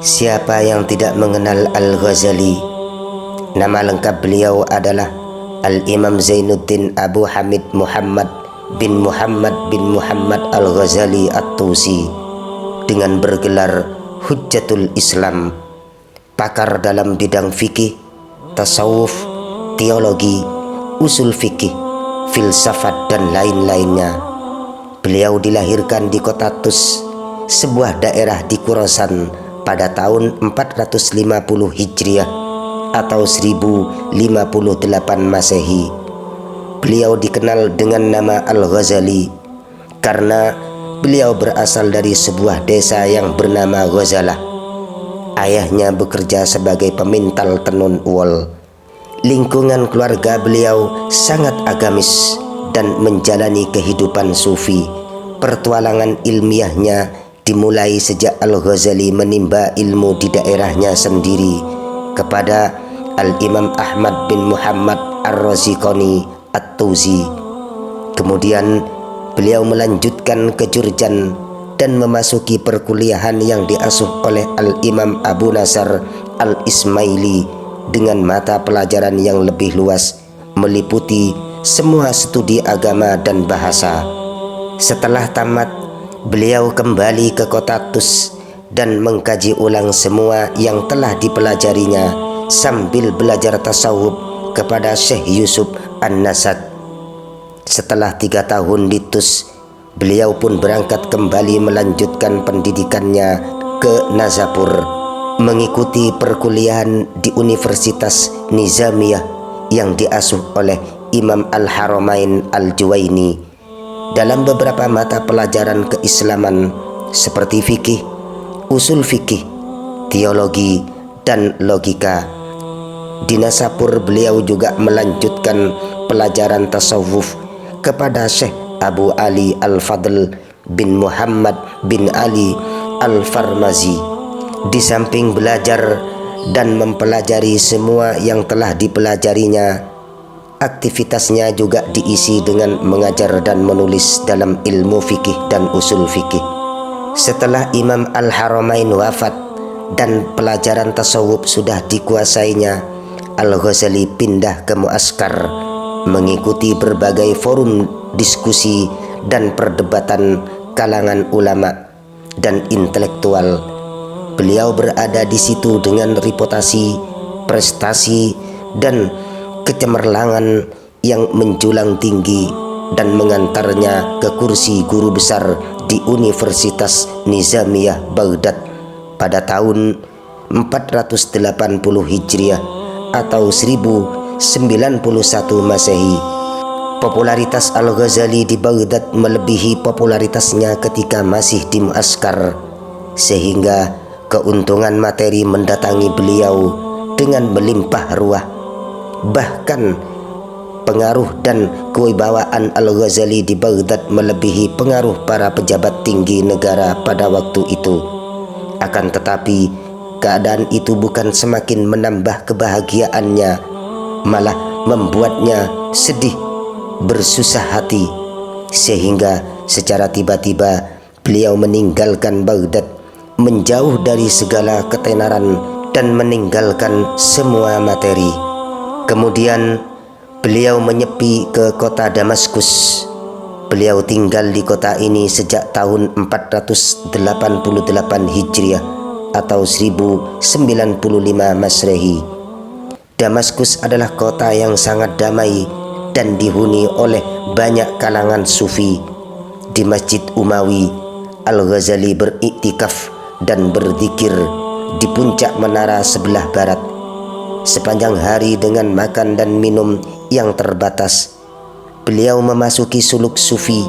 Siapa yang tidak mengenal Al-Ghazali? Nama lengkap beliau adalah Al-Imam Zainuddin Abu Hamid Muhammad bin Muhammad Al-Ghazali At-Tusi, dengan bergelar Hujjatul Islam, pakar dalam bidang fikih, tasawuf, teologi, usul fikih, filsafat dan lain-lainnya. Beliau dilahirkan di kota Tus, sebuah daerah di Khurasan, pada tahun 450 Hijriah atau 1058 Masehi. Beliau dikenal dengan nama Al-Ghazali karena beliau berasal dari sebuah desa yang bernama Ghazalah. Ayahnya bekerja sebagai pemintal tenun wol. Lingkungan keluarga beliau sangat agamis dan menjalani kehidupan sufi. Pertualangan ilmiahnya dimulai sejak Al-Ghazali menimba ilmu di daerahnya sendiri kepada Al-Imam Ahmad bin Muhammad Ar-Raziqani At-Tuzi. Kemudian beliau melanjutkan ke Jurjan dan memasuki perkuliahan yang diasuh oleh Al-Imam Abu Nasr Al-Ismaili dengan mata pelajaran yang lebih luas, meliputi semua studi agama dan bahasa. Setelah tamat, beliau kembali ke kota Tus dan mengkaji ulang semua yang telah dipelajarinya sambil belajar tasawuf kepada Syekh Yusuf An-Nasad. Setelah 3 tahun di Tus, beliau pun berangkat kembali melanjutkan pendidikannya ke Nazapur, mengikuti perkuliahan di Universitas Nizamiyah yang diasuh oleh Imam Al-Haramain Al-Juwaini. Dalam beberapa mata pelajaran keislaman seperti fikih, usul fikih, teologi, dan logika. Di Nazapur beliau juga melanjutkan pelajaran tasawuf kepada Syekh Abu Ali Al-Fadl bin Muhammad bin Ali Al-Farmazi. Di samping belajar dan mempelajari semua yang telah dipelajarinya, aktivitasnya juga diisi dengan mengajar dan menulis dalam ilmu fikih dan usul fikih. Setelah Imam Al-Haramain wafat dan pelajaran tasawuf sudah dikuasainya, Al-Ghazali pindah ke Muaskar, mengikuti berbagai forum diskusi dan perdebatan kalangan ulama dan intelektual. Beliau berada di situ dengan reputasi, prestasi, dan kecemerlangan yang menjulang tinggi dan mengantarnya ke kursi guru besar di Universitas Nizamiyah Baghdad pada tahun 480 Hijriah atau 1091 Masehi. Popularitas Al-Ghazali di Baghdad melebihi popularitasnya ketika masih di Muaskar, sehingga keuntungan materi mendatangi beliau dengan melimpah ruah. Bahkan pengaruh dan kewibawaan Al-Ghazali di Baghdad melebihi pengaruh para pejabat tinggi negara pada waktu itu. Akan tetapi keadaan itu bukan semakin menambah kebahagiaannya, malah membuatnya sedih, bersusah hati, sehingga secara tiba-tiba beliau meninggalkan Baghdad, menjauh dari segala ketenaran dan meninggalkan semua materi. Kemudian beliau menyepi ke kota Damaskus. Beliau tinggal di kota ini sejak tahun 488 Hijriah atau 1095 Masehi. Damaskus adalah kota yang sangat damai dan dihuni oleh banyak kalangan sufi. Di Masjid Umawi, Al-Ghazali beriktikaf dan berzikir di puncak menara sebelah barat. Sepanjang hari dengan makan dan minum yang terbatas, beliau memasuki suluk sufi,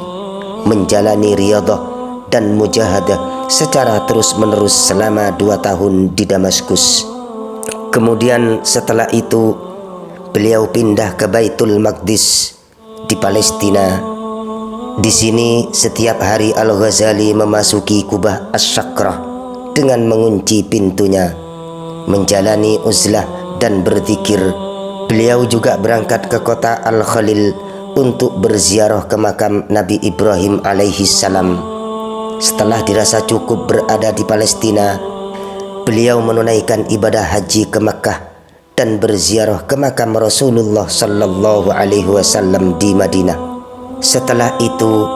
menjalani riyadhah dan mujahadah secara terus-menerus selama 2 tahun di Damaskus. Kemudian setelah itu, beliau pindah ke Baitul Maqdis di Palestina. Di sini setiap hari Al-Ghazali memasuki Kubah Asy-Syakrah dengan mengunci pintunya, menjalani uzlah dan berzikir. Beliau juga berangkat ke kota Al-Khalil untuk berziarah ke makam Nabi Ibrahim alaihi salam. Setelah dirasa cukup berada di Palestina, beliau menunaikan ibadah haji ke Makkah dan berziarah ke makam Rasulullah sallallahu alaihi wasallam di Madinah. Setelah itu,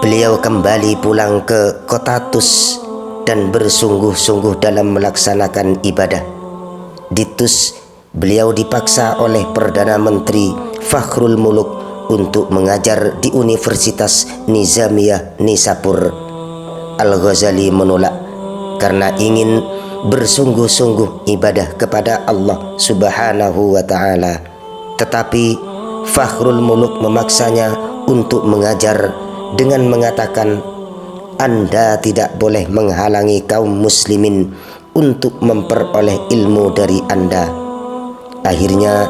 beliau kembali pulang ke kota Tus dan bersungguh-sungguh dalam melaksanakan ibadah. Di Tus, beliau dipaksa oleh Perdana Menteri Fakhrul Muluk untuk mengajar di Universitas Nizamiyah Nisapur. Al-Ghazali menolak karena ingin bersungguh-sungguh ibadah kepada Allah Subhanahu wa Ta'ala. Tetapi Fakhrul Muluk memaksanya untuk mengajar dengan mengatakan, "Anda tidak boleh menghalangi kaum muslimin untuk memperoleh ilmu dari Anda." Akhirnya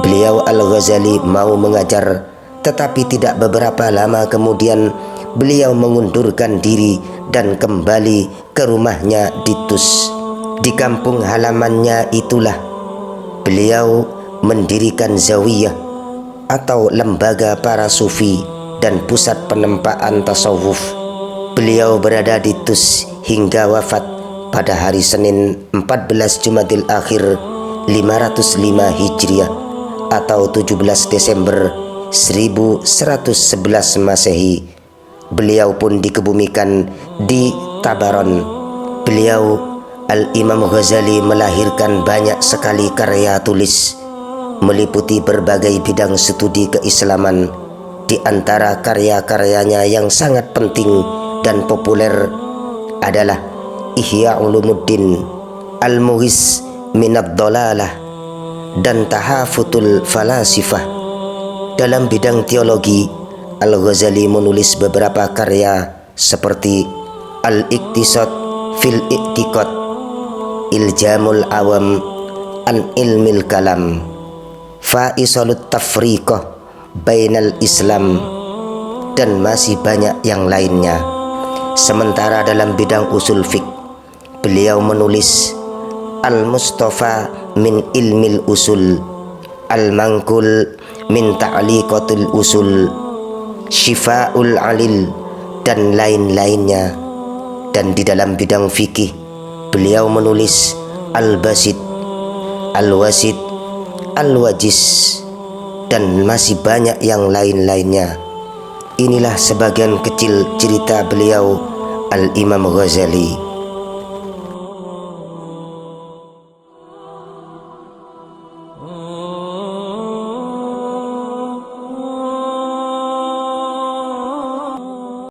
beliau Al-Ghazali mau mengajar, tetapi tidak beberapa lama kemudian beliau mengundurkan diri dan kembali ke rumahnya di Tus. Di kampung halamannya itulah beliau mendirikan zawiyah atau lembaga para sufi dan pusat penempaan tasawuf. Beliau berada di Tus hingga wafat pada hari Senin 14 Jumadil Akhir 505 Hijriah atau 17 Desember 1111 Masehi. Beliau pun dikebumikan di Tabaron. Beliau Al-Imam Ghazali melahirkan banyak sekali karya tulis, meliputi berbagai bidang studi keislaman. Di antara karya-karyanya yang sangat penting dan populer adalah Ihya Ulumuddin, Al-Mughis Minad Dhalalah, dan Tahafutul Falasifah. Dalam bidang teologi, Al-Ghazali menulis beberapa karya seperti Al-Iqtisad fil I'tiqad, Iljamul Awam an Ilmil Kalam, Faisalut Tafriqah Bainal Islam, dan masih banyak yang lainnya. Sementara dalam bidang usul fiqh, beliau menulis Al-Mustafa min Ilmil Usul, Al-Mangkul min Ta'liqatul Usul, Syifa'ul Alil, dan lain-lainnya. Dan di dalam bidang fikih, beliau menulis Al-Basit, Al-Wasit, Al-Wajiz, dan masih banyak yang lain-lainnya. Inilah sebagian kecil cerita beliau Al-Imam Ghazali.